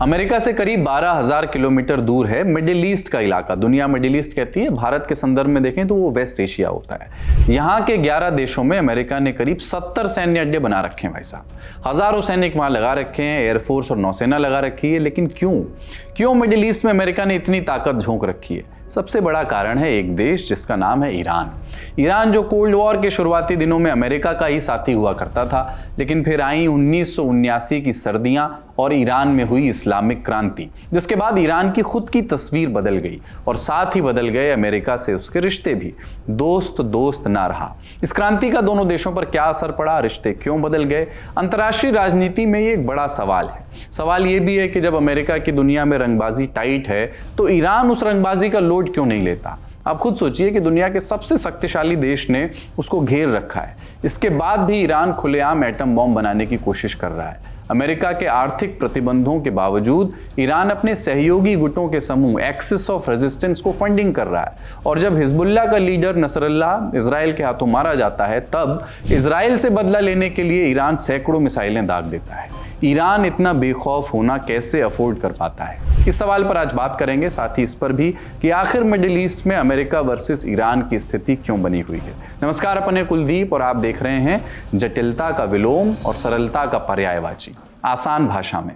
America से करीब 12,000 kilometre दूर है मिडिल ईस्ट का इलाका। दुनिया मिडिल ईस्ट कहती है, भारत के संदर्भ में देखें तो वो वेस्ट एशिया होता है। यहाँ के 11 देशों में अमेरिका ने करीब 70 सैन्य अड्डे बना रखे हैं भाई साहब। हजारों सैनिक वहां लगा रखे हैं, एयरफोर्स और नौसेना लगा रखी है। लेकिन क्यों मिडिल ईस्ट में अमेरिका ने इतनी ताकत झोंक रखी है? सबसे बड़ा कारण है एक देश जिसका नाम है ईरान। ईरान जो कोल्ड वॉर के शुरुआती दिनों में अमेरिका का ही साथी हुआ करता था, लेकिन फिर आई 1979 की सर्दियां और ईरान में हुई इस्लामिक क्रांति, जिसके बाद ईरान की खुद की तस्वीर बदल गई और साथ ही बदल गए अमेरिका से उसके रिश्ते भी। दोस्त ना रहा। इस क्रांति का दोनों देशों पर क्या असर पड़ा, रिश्ते क्यों बदल गए, अंतर्राष्ट्रीय राजनीति में ये एक बड़ा सवाल है। सवाल ये भी है कि जब अमेरिका की दुनिया में रंगबाजी टाइट है तो ईरान उस रंगबाजी का लोड क्यों नहीं लेता? आप खुद सोचिए कि दुनिया के सबसे शक्तिशाली देश ने उसको घेर रखा है, इसके बाद भी ईरान खुलेआम एटम बॉम्ब बनाने की कोशिश कर रहा है। अमेरिका के आर्थिक प्रतिबंधों के बावजूद ईरान अपने सहयोगी गुटों के समूह एक्सिस ऑफ रेजिस्टेंस को फंडिंग कर रहा है। और जब हिजबुल्लाह का लीडर नसरल्लाह इजराइल के हाथों मारा जाता है, तब इजराइल से बदला लेने के लिए ईरान सैकड़ों मिसाइलें दाग देता है। ईरान इतना बेखौफ होना कैसे अफोर्ड कर पाता है? इस सवाल पर आज बात करेंगे, साथ ही इस पर भी कि आखिर मिडिल ईस्ट में अमेरिका वर्सेस ईरान की स्थिति क्यों बनी हुई है। नमस्कार, अपन कुलदीप और आप देख रहे हैं जटिलता का विलोम और सरलता का पर्यायवाची, आसान भाषा में।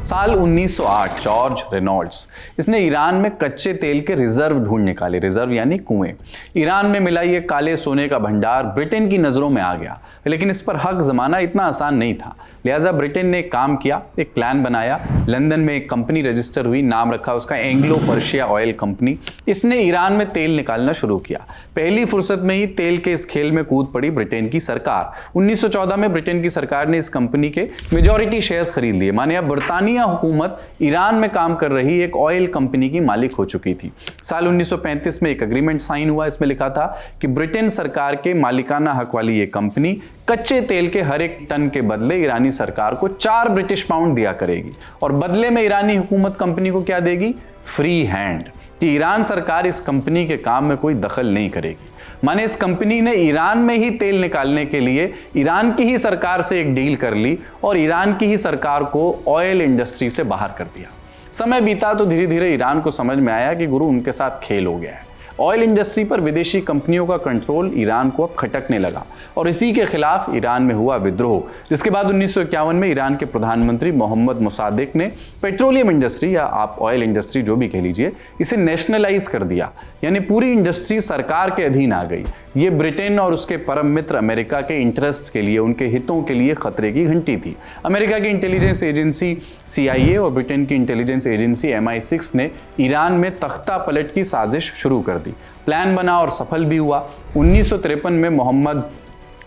साल 1908 जॉर्ज रेनॉल्ड्स, इसने ईरान में कच्चे तेल के रिजर्व ढूंढ निकाले। रिजर्व यानी कुएं। ईरान में मिला ये काले सोने का भंडार ब्रिटेन की नजरों में आ गया, लेकिन इस पर हक जमाना इतना आसान नहीं था। लिहाजा ब्रिटेन ने एक काम किया, एक प्लान बनाया। लंदन में एक कंपनी रजिस्टर हुई, नाम रखा उसका एंग्लो पर्शिया ऑयल कंपनी। इसने ईरान में तेल निकालना शुरू किया। पहली फुर्सत में ही तेल के इस खेल में कूद पड़ी ब्रिटेन की सरकार। 1914 में ब्रिटेन की सरकार ने इस कंपनी के मेजॉरिटी शेयर्स खरीद लिए। माने अब बरतानिया हुकूमत ईरान में काम कर रही एक ऑयल कंपनी की मालिक हो चुकी थी। साल 1935 में एक एग्रीमेंट साइन हुआ। इसमें लिखा था कि ब्रिटेन सरकार के मालिकाना हक वाली ये कंपनी कच्चे तेल के हर एक टन के बदले ईरानी सरकार को 4 ब्रिटिश पाउंड दिया करेगी और बदले में ईरानी हुकूमत कंपनी को क्या देगी? फ्री हैंड, कि ईरान सरकार इस कंपनी के काम में कोई दखल नहीं करेगी। माने इस कंपनी ने ईरान में ही तेल निकालने के लिए ईरान की ही सरकार से एक डील कर ली और ईरान की ही सरकार को ऑयल इंडस्ट्री से बाहर कर दिया। समय बीता तो धीरे धीरे ईरान को समझ में आया कि गुरु उनके साथ खेल हो गया है। ऑयल इंडस्ट्री पर विदेशी कंपनियों का कंट्रोल ईरान को अब खटकने लगा और इसी के खिलाफ ईरान में हुआ विद्रोह, जिसके बाद 1951 में ईरान के प्रधानमंत्री मोहम्मद मोसादेक ने पेट्रोलियम इंडस्ट्री या आप ऑयल इंडस्ट्री जो भी कह लीजिए, इसे नेशनलाइज कर दिया। यानी पूरी इंडस्ट्री सरकार के अधीन आ गई। ये ब्रिटेन और उसके परम मित्र अमेरिका के इंटरेस्ट के लिए, उनके हितों के लिए खतरे की घंटी थी। अमेरिका की इंटेलिजेंस एजेंसी CIA और ब्रिटेन की इंटेलिजेंस एजेंसी MI6 ने ईरान में तख्ता पलट की साजिश शुरू कर दी। प्लान बना और सफल भी हुआ। 1953 में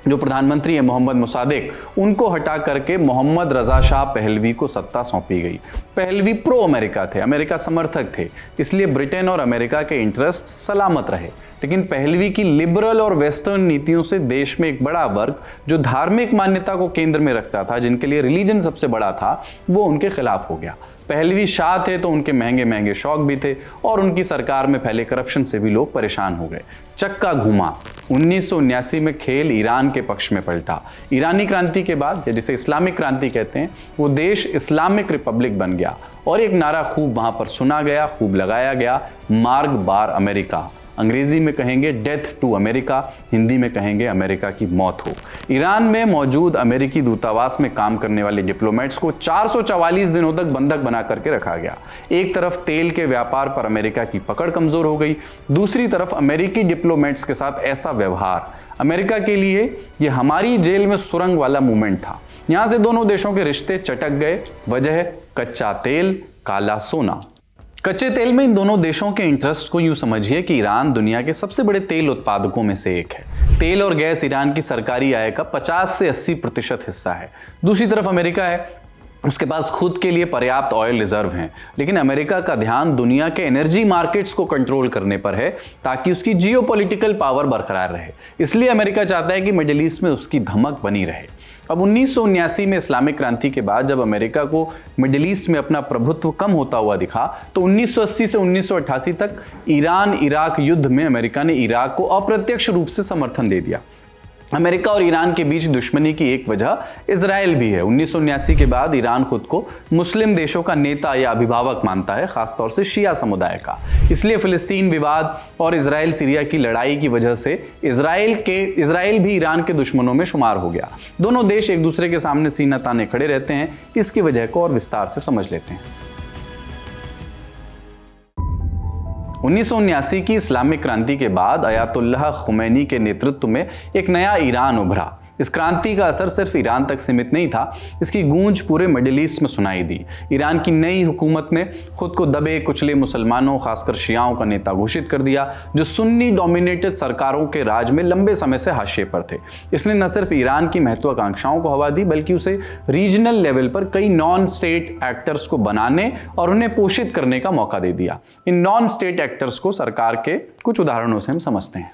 जो प्रधानमंत्री है मोहम्मद मोसादेक, उनको हटा करके मोहम्मद रजा शाह पहलवी को सत्ता सौंपी गई। पहलवी प्रो अमेरिका थे, अमेरिका समर्थक थे, इसलिए ब्रिटेन और अमेरिका के इंटरेस्ट सलामत रहे। लेकिन पहलवी की लिबरल और वेस्टर्न नीतियों से देश में एक बड़ा वर्ग जो धार्मिक मान्यता को केंद्र में रखता था, जिनके लिए रिलीजन सबसे बड़ा था, वो उनके खिलाफ हो गया। पहलवी शाह थे तो उनके महंगे महंगे शौक भी थे और उनकी सरकार में फैले करप्शन से भी लोग परेशान हो गए। चक्का घूमा। 1979 में खेल ईरान के पक्ष में पलटा। ईरानी क्रांति के बाद, या जिसे इस्लामिक क्रांति कहते हैं, वो देश इस्लामिक रिपब्लिक बन गया और एक नारा खूब वहां पर सुना गया, खूब लगाया गया, मार्ग बार अमेरिका। अंग्रेजी में कहेंगे डेथ टू अमेरिका, हिंदी में कहेंगे अमेरिका की मौत हो। ईरान में मौजूद अमेरिकी दूतावास में काम करने वाले डिप्लोमेट्स को 444 दिनों तक बंधक बना करके रखा गया। एक तरफ तेल के व्यापार पर अमेरिका की पकड़ कमजोर हो गई, दूसरी तरफ अमेरिकी डिप्लोमेट्स के साथ ऐसा व्यवहार। अमेरिका के लिए ये हमारी जेल में सुरंग वाला मूवमेंट था। यहां से दोनों देशों के रिश्ते चटक गए। वजह कच्चा तेल, काला सोना। कच्चे तेल में इन दोनों देशों के इंटरेस्ट को यूं समझिए कि ईरान दुनिया के सबसे बड़े तेल उत्पादकों में से एक है। तेल और गैस ईरान की सरकारी आय का 50 से 80% हिस्सा है। दूसरी तरफ अमेरिका है, उसके पास खुद के लिए पर्याप्त ऑयल रिजर्व हैं, लेकिन अमेरिका का ध्यान दुनिया के एनर्जी मार्केट्स को कंट्रोल करने पर है ताकि उसकी जियोपॉलिटिकल पावर बरकरार रहे। इसलिए अमेरिका चाहता है कि मिडिल ईस्ट में उसकी धमक बनी रहे। अब 1979 में इस्लामिक क्रांति के बाद जब अमेरिका को मिडिल ईस्ट में अपना प्रभुत्व कम होता हुआ दिखा, तो 1980 से 1988 तक ईरान इराक युद्ध में अमेरिका ने इराक को अप्रत्यक्ष रूप से समर्थन दे दिया। अमेरिका और ईरान के बीच दुश्मनी की एक वजह इजराइल भी है। 1979 के बाद ईरान खुद को मुस्लिम देशों का नेता या अभिभावक मानता है, खासतौर से शिया समुदाय का। इसलिए फिलिस्तीन विवाद और इजराइल सीरिया की लड़ाई की वजह से इजराइल भी ईरान के दुश्मनों में शुमार हो गया। दोनों देश एक दूसरे के सामने सीना ताने खड़े रहते हैं। इसकी वजह को और विस्तार से समझ लेते हैं। 1979 की इस्लामिक क्रांति के बाद अयातुल्लाह खुमैनी के नेतृत्व में एक नया ईरान उभरा। इस क्रांति का असर सिर्फ ईरान तक सीमित नहीं था, इसकी गूंज पूरे मिडिल ईस्ट में सुनाई दी। ईरान की नई हुकूमत ने खुद को दबे कुचले मुसलमानों, खासकर शियाओं का नेता घोषित कर दिया, जो सुन्नी डोमिनेटेड सरकारों के राज में लंबे समय से हाशिए पर थे। इसने न सिर्फ ईरान की महत्वाकांक्षाओं को हवा दी, बल्कि उसे रीजनल लेवल पर कई नॉन स्टेट एक्टर्स को बनाने और उन्हें पोषित करने का मौका दे दिया। इन नॉन स्टेट एक्टर्स को सरकार के कुछ उदाहरणों से हम समझते हैं।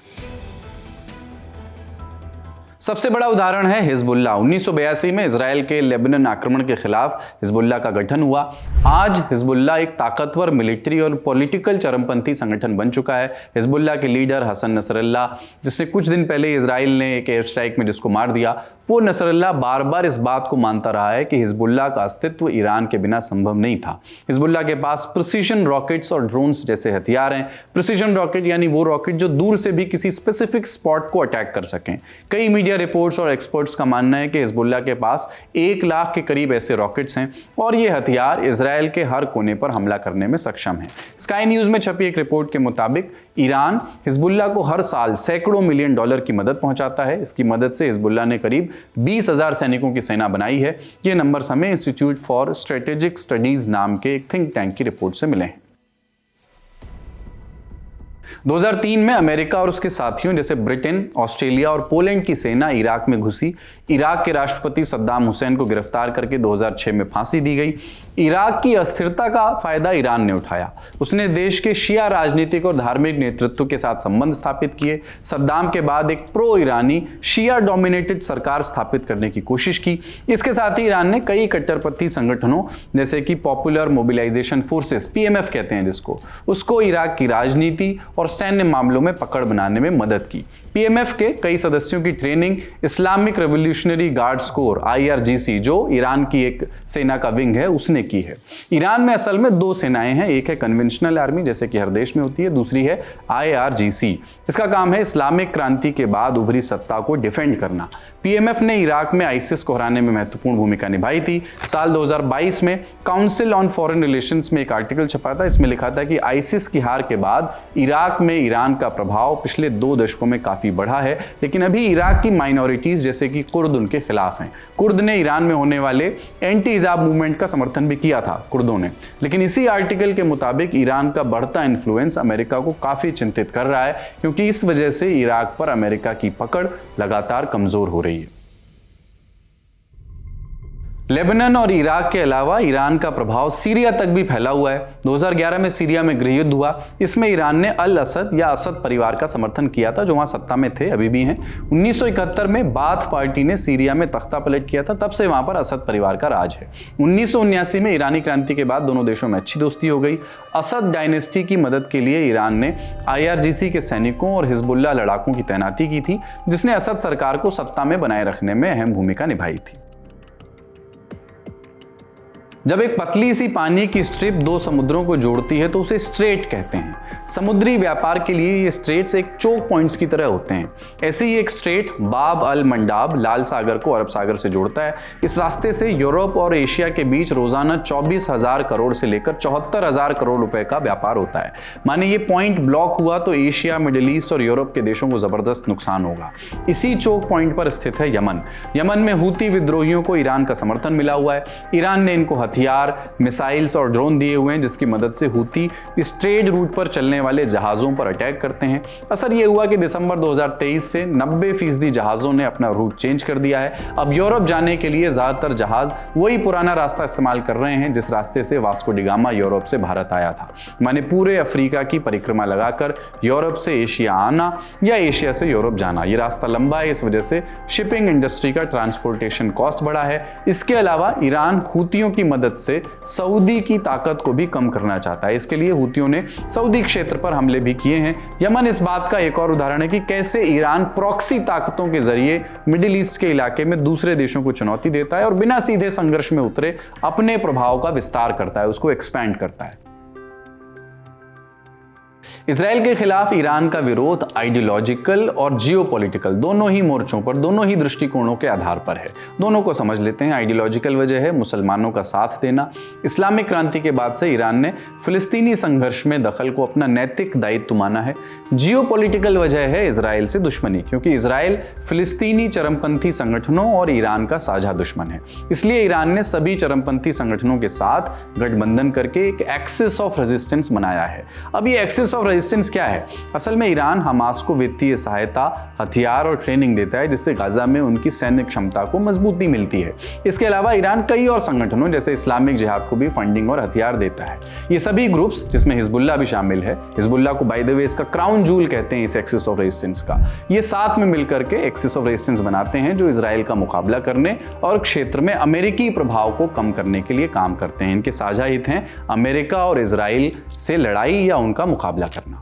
सबसे बड़ा उदाहरण है हिजबुल्लाह। 1982 में इजराइल के लेबनान आक्रमण के खिलाफ हिजबुल्लाह का गठन हुआ। आज हिजबुल्लाह एक ताकतवर मिलिट्री और पॉलिटिकल चरमपंथी संगठन बन चुका है। हिजबुल्लाह के लीडर हसन नसरल्लाह, जिसने कुछ दिन पहले इजराइल ने एक एयर स्ट्राइक में जिसको मार दिया, वो नसरल्लाह बार बार इस बात को मानता रहा है कि हिजबुल्लाह का अस्तित्व ईरान के बिना संभव नहीं था। हिजबुल्लाह के पास प्रिसीजन रॉकेट्स और ड्रोन्स जैसे हथियार हैं। प्रिसीजन रॉकेट यानी वो रॉकेट जो दूर से भी किसी स्पेसिफिक स्पॉट को अटैक कर सकें। कई मीडिया रिपोर्ट्स और एक्सपर्ट्स का मानना है कि हिजबुल्लाह के पास 1 लाख के करीब ऐसे रॉकेट्स हैं और ये हथियार इजराइल के हर कोने पर हमला करने में सक्षम है। स्काई न्यूज में छपी एक रिपोर्ट के मुताबिक ईरान हिजबुल्लाह को हर साल सैकड़ों मिलियन डॉलर की मदद पहुंचाता है। इसकी मदद से हिजबुल्लाह ने करीब 20,000 सैनिकों की सेना बनाई है। ये नंबर्स हमें इंस्टीट्यूट फॉर स्ट्रेटेजिक स्टडीज नाम के एक थिंक टैंक की रिपोर्ट से मिले हैं। 2003 में अमेरिका और उसके साथियों जैसे ब्रिटेन, ऑस्ट्रेलिया और पोलैंड की सेना इराक में घुसी। इराक के राष्ट्रपति सद्दाम हुसैन को गिरफ्तार करके 2006 में फांसी दी गई। इराक की अस्थिरता का फायदा ईरान ने उठाया। उसने देश के शिया राजनीतिक और धार्मिक नेतृत्व के साथ संबंध स्थापित किए। सद्दाम के बाद एक प्रो ईरानी शिया डोमिनेटेड सरकार स्थापित करने की कोशिश की। इसके साथ ही ईरान ने कई कट्टरपंथी संगठनों जैसे कि पॉपुलर मोबिलाइजेशन फोर्सेस, PMF कहते हैं जिसको, उसको इराक की राजनीति और सैन्य मामलों में पकड़ बनाने में मदद की। PMF के कई सदस्यों की training Islamic revolutionary guards core IRGC, जो ईरान की एक सेना का विंग है, उसने की है। ईरान में असल में 2 सेनाएं हैं। एक है कन्वेंशनल आर्मी, जैसे कि हर देश में होती है, दूसरी है IRGC। इसका काम है इस्लामिक क्रांति के बाद उभरी सत्ता को डिफेंड करना। PMF ने इराक में आईसिस को हराने में महत्वपूर्ण भूमिका निभाई थी। साल 2022 में काउंसिल ऑन फॉरेन रिलेशंस में एक आर्टिकल छपा था। इसमें लिखा था कि आईसिस की हार के बाद इराक में ईरान का प्रभाव पिछले 2 दशकों में काफी बढ़ा है, लेकिन अभी इराक की माइनॉरिटीज जैसे कि कुर्द उनके खिलाफ हैं। कुर्द ने ईरान में होने वाले एंटी हिजाब मूवमेंट का समर्थन भी किया था कुर्दों ने। लेकिन इसी आर्टिकल के मुताबिक ईरान का बढ़ता इन्फ्लुएंस अमेरिका को काफी चिंतित कर रहा है, क्योंकि इस वजह से इराक पर अमेरिका की पकड़ लगातार कमजोर हो रही है। लेबनान और इराक के अलावा ईरान का प्रभाव सीरिया तक भी फैला हुआ है। 2011 में सीरिया में गृहयुद्ध हुआ। इसमें ईरान ने अल असद या असद परिवार का समर्थन किया था, जो वहां सत्ता में थे, अभी भी हैं। 1971 में बाथ पार्टी ने सीरिया में तख्ता पलट किया था, तब से वहां पर असद परिवार का राज है। 1979 में ईरानी क्रांति के बाद दोनों देशों में अच्छी दोस्ती हो गई। असद डायनेस्टी की मदद के लिए ईरान ने IRGC के सैनिकों और हिजबुल्लाह लड़ाकों की तैनाती की थी, जिसने असद सरकार को सत्ता में बनाए रखने में अहम भूमिका निभाई थी। जब एक पतली सी पानी की स्ट्रिप 2 समुद्रों को जोड़ती है तो उसे स्ट्रेट कहते हैं। समुद्री व्यापार के लिए ये स्ट्रेट्स एक चोक पॉइंट्स की तरह होते हैं। ऐसे ही एक स्ट्रेट बाब अल मंडाब लाल सागर को अरब सागर से जोड़ता है। इस रास्ते से यूरोप और एशिया के बीच रोजाना 24,000 करोड़ से लेकर 74,000 करोड़ रुपए का व्यापार होता है। माने ये पॉइंट ब्लॉक हुआ तो एशिया, मिडिल ईस्ट और यूरोप के देशों को जबरदस्त नुकसान होगा। इसी चोक पॉइंट पर स्थित है यमन। यमन में हूती विद्रोहियों को ईरान का समर्थन मिला हुआ है। ईरान ने इनको हथियार, मिसाइल्स और ड्रोन दिए हुए हैं, जिसकी मदद से हूती इस ट्रेड रूट पर चलने वाले जहाजों पर अटैक करते हैं। असर यह हुआ कि दिसंबर 2023 से 90% जहाजों ने अपना रूट चेंज कर दिया है। अब यूरोप जाने के लिए ज्यादातर जहाज वही पुराना रास्ता इस्तेमाल कर रहे हैं जिस रास्ते से वास्को डी गामा यूरोप से भारत आया था। माने पूरे अफ्रीका की परिक्रमा लगाकर यूरोप से एशिया आना या एशिया से यूरोप जाना। यह रास्ता लंबा है, इस वजह से शिपिंग इंडस्ट्री का ट्रांसपोर्टेशन कॉस्ट बढ़ा है। इसके अलावा ईरान हूतियों की मदद मदद से सऊदी की ताकत को भी कम करना चाहता है। इसके लिए हूतियों ने सऊदी क्षेत्र पर हमले भी किए हैं। यमन इस बात का एक और उदाहरण है कि कैसे ईरान प्रॉक्सी ताकतों के जरिए मिडिल ईस्ट के इलाके में दूसरे देशों को चुनौती देता है और बिना सीधे संघर्ष में उतरे अपने प्रभाव का विस्तार करता है, उसको एक्सपैंड करता है। इजराइल के खिलाफ ईरान का विरोध आइडियोलॉजिकल और जियोपॉलिटिकल दोनों ही मोर्चों पर, दोनों ही दृष्टिकोणों के आधार पर है। दोनों को समझ लेते हैं। आइडियोलॉजिकल वजह है मुसलमानों का साथ देना। इस्लामिक क्रांति के बाद से ईरान ने फिलिस्तीनी संघर्ष में दखल को अपना नैतिक दायित्व माना है। जियोपॉलिटिकल वजह है इजराइल से दुश्मनी, क्योंकि इजराइल फिलिस्तीनी चरमपंथी संगठनों और ईरान का साझा दुश्मन है। इसलिए ईरान ने सभी चरमपंथी संगठनों के साथ गठबंधन करके एक एक्सिस ऑफ रेजिस्टेंस बनाया है। अब ये एक्सिस ऑफ रेजिस्टेंस क्या है? असल में ईरान हमास को वित्तीय सहायता, हथियार और ट्रेनिंग देता है, जिससे गाजा में उनकी सैन्य क्षमता को मजबूती मिलती है। इसके अलावा ईरान कई और संगठनों जैसे इस्लामिक जिहाद को भी फंडिंग और हथियार देता है। ये सभी ग्रुप्स, जिसमें हिजबुल्लाह भी शामिल है, हिजबुल्लाह को बाय द वे इसका क्राउन जूल कहते हैं इस एक्सिस ऑफ रेजिस्टेंस का, ये साथ में मिलकर के एक्सिस ऑफ रेजिस्टेंस बनाते हैं जो इजराइल का मुकाबला करने और क्षेत्र में अमेरिकी प्रभाव को कम करने के लिए काम करते हैं। इनके साझा हित हैं अमेरिका और इजराइल से लड़ाई या उनका मुकाबला करना।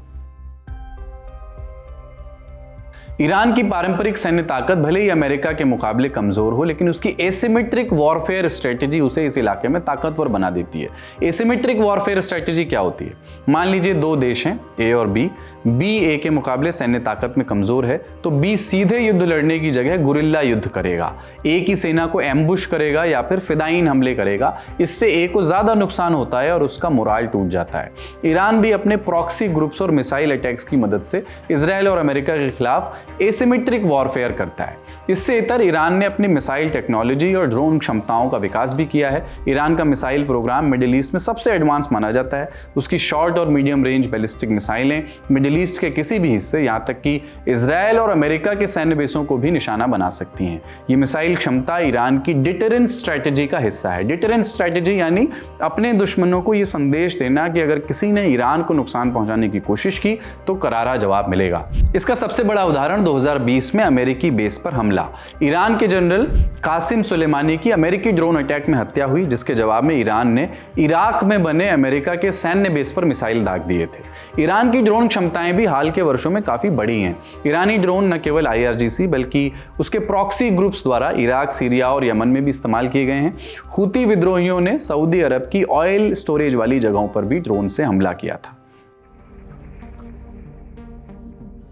ईरान की पारंपरिक सैन्य ताकत भले ही अमेरिका के मुकाबले कमजोर हो, लेकिन उसकी एसिमेट्रिक वॉरफेयर स्ट्रेटेजी उसे इस इलाके में ताकतवर बना देती है। एसिमेट्रिक वॉरफेयर स्ट्रेटेजी क्या होती है? मान लीजिए दो देश हैं, ए और बी। बी ए के मुकाबले सैन्य ताकत में कमजोर है, तो बी सीधे युद्ध लड़ने की जगह गुरिल्ला युद्ध करेगा। ए की सेना को एम्बुश करेगा या फिर फिदाइन हमले करेगा। इससे ए को ज्यादा नुकसान होता है और उसका मोराल टूट जाता है। ईरान भी अपने प्रॉक्सी ग्रुप्स और मिसाइल अटैक्स की मदद से इजराइल और अमेरिका के खिलाफ एसिमेट्रिक वॉरफेयर करता है। इससे इतर ईरान ने अपनी मिसाइल टेक्नोलॉजी और ड्रोन क्षमताओं का विकास भी किया है। ईरान का मिसाइल प्रोग्राम मिडिल ईस्ट में सबसे एडवांस माना जाता है। उसकी शॉर्ट और मीडियम रेंज बैलिस्टिक मिसाइलें मिडिल ईस्ट के किसी भी हिस्से, यहाँ तक कि इजराइल और अमेरिका के सैन्य बेसों को भी निशाना बना सकती हैं। ये मिसाइल क्षमता ईरान की डिटरेंस स्ट्रैटेजी का हिस्सा है। डिटरेंस स्ट्रैटेजी यानी अपने दुश्मनों को ये संदेश देना कि अगर किसी ने ईरान को नुकसान पहुंचाने की कोशिश की तो करारा जवाब मिलेगा। इसका सबसे बड़ा उदाहरण 2020 में अमेरिकी बेस पर हमला। ईरान के जनरल कासिम सुलेमानी की अमेरिकी ड्रोन अटैक में हत्या हुई, जिसके जवाब में ईरान ने इराक में बने अमेरिका के सैन्य बेस पर मिसाइल दाग दिए थे। ईरान की ड्रोन क्षमताएं भी हाल के वर्षों में काफी बढ़ी हैं। ईरानी ड्रोन न केवल IRGC बल्कि उसके प्रॉक्सी ग्रुप्स द्वारा इराक, सीरिया और यमन में भी इस्तेमाल किए गए हैं। हूती विद्रोहियों ने सऊदी अरब की ऑयल स्टोरेज वाली जगहों पर भी ड्रोन से हमला किया था।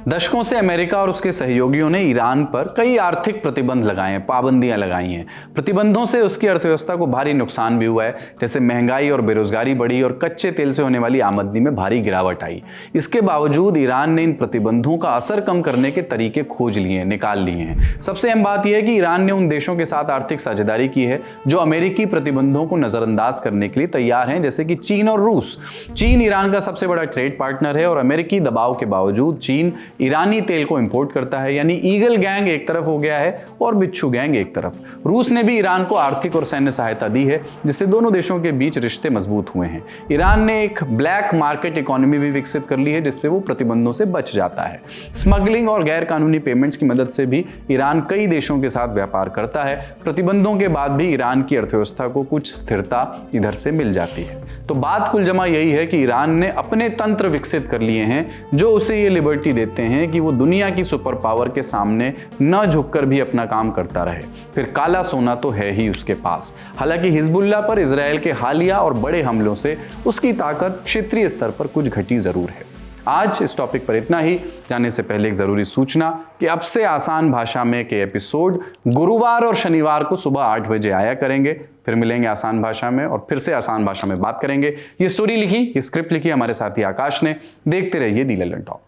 दशकों से अमेरिका और उसके सहयोगियों ने ईरान पर कई आर्थिक प्रतिबंध लगाए हैं, पाबंदियां लगाई हैं। प्रतिबंधों से उसकी अर्थव्यवस्था को भारी नुकसान भी हुआ है, जैसे महंगाई और बेरोजगारी बढ़ी और कच्चे तेल से होने वाली आमदनी में भारी गिरावट आई। इसके बावजूद ईरान ने इन प्रतिबंधों का असर कम करने के तरीके खोज लिए हैं, निकाल लिए हैं। सबसे अहम बात यह है कि ईरान ने उन देशों के साथ आर्थिक साझेदारी की है जो अमेरिकी प्रतिबंधों को नजरअंदाज करने के लिए तैयार हैं, जैसे कि चीन और रूस। चीन ईरान का सबसे बड़ा ट्रेड पार्टनर है और अमेरिकी दबाव के बावजूद चीन ईरानी तेल को इंपोर्ट करता है। यानी ईगल गैंग एक तरफ हो गया है और बिच्छू गैंग एक तरफ। रूस ने भी ईरान को आर्थिक और सैन्य सहायता दी है, जिससे दोनों देशों के बीच रिश्ते मजबूत हुए हैं। ईरान ने एक ब्लैक मार्केट इकोनॉमी भी विकसित कर ली है, जिससे वो प्रतिबंधों से बच जाता है। स्मगलिंग और गैर कानूनी पेमेंट्स की मदद से भी ईरान कई देशों के साथ व्यापार करता है। प्रतिबंधों के बाद भी ईरान की अर्थव्यवस्था को कुछ स्थिरता इधर से मिल जाती है। तो बात कुल जमा यही है कि ईरान ने अपने तंत्र विकसित कर लिए हैं जो उसे ये लिबर्टी देते हैं कि वो दुनिया की सुपर पावर के सामने न झुककर भी अपना काम करता रहे। फिर काला सोना तो है ही उसके पास। हालांकि हिजबुल्लाह पर इजराइल के हालिया और बड़े हमलों से उसकी ताकत क्षेत्रीय स्तर पर कुछ घटी जरूर है। आज इस टॉपिक पर इतना ही। जाने से पहले एक जरूरी सूचना कि अब से आसान भाषा में के एपिसोड गुरुवार और शनिवार को सुबह 8 बजे आया करेंगे। फिर मिलेंगे आसान भाषा में और फिर से आसान भाषा में बात करेंगे। ये स्टोरी लिखी, ये स्क्रिप्ट लिखी हमारे साथी आकाश ने। देखते रहिए दी लल्लन टॉक।